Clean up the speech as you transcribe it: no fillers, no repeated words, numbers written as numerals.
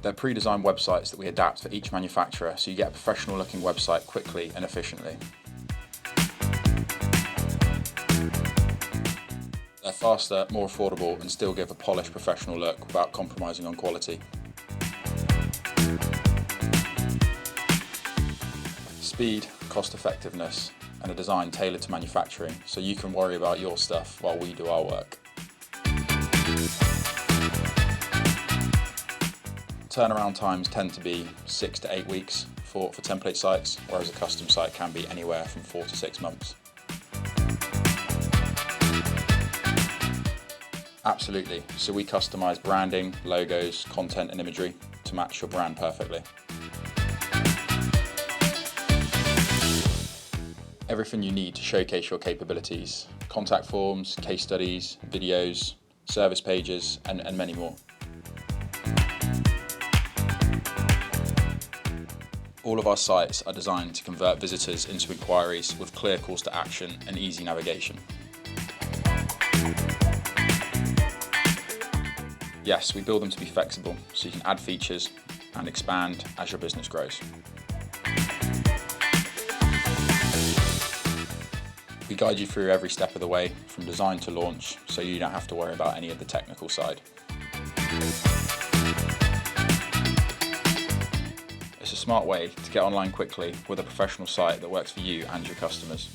They're pre-designed websites that we adapt for each manufacturer, so you get a professional looking website quickly and efficiently. They're faster, more affordable, and still give a polished professional look without compromising on quality. Speed, cost effectiveness, and a design tailored to manufacturing, so you can worry about your stuff while we do our work. Turnaround times tend to be 6 to 8 weeks for template sites, whereas a custom site can be anywhere from 4 to 6 months. Absolutely, so we customise branding, logos, content and imagery to match your brand perfectly. Everything you need to showcase your capabilities: contact forms, case studies, videos, service pages, and many more. All of our sites are designed to convert visitors into inquiries with clear calls to action and easy navigation. Yes, we build them to be flexible, so you can add features and expand as your business grows. We guide you through every step of the way, from design to launch, so you don't have to worry about any of the technical side. It's a smart way to get online quickly with a professional site that works for you and your customers.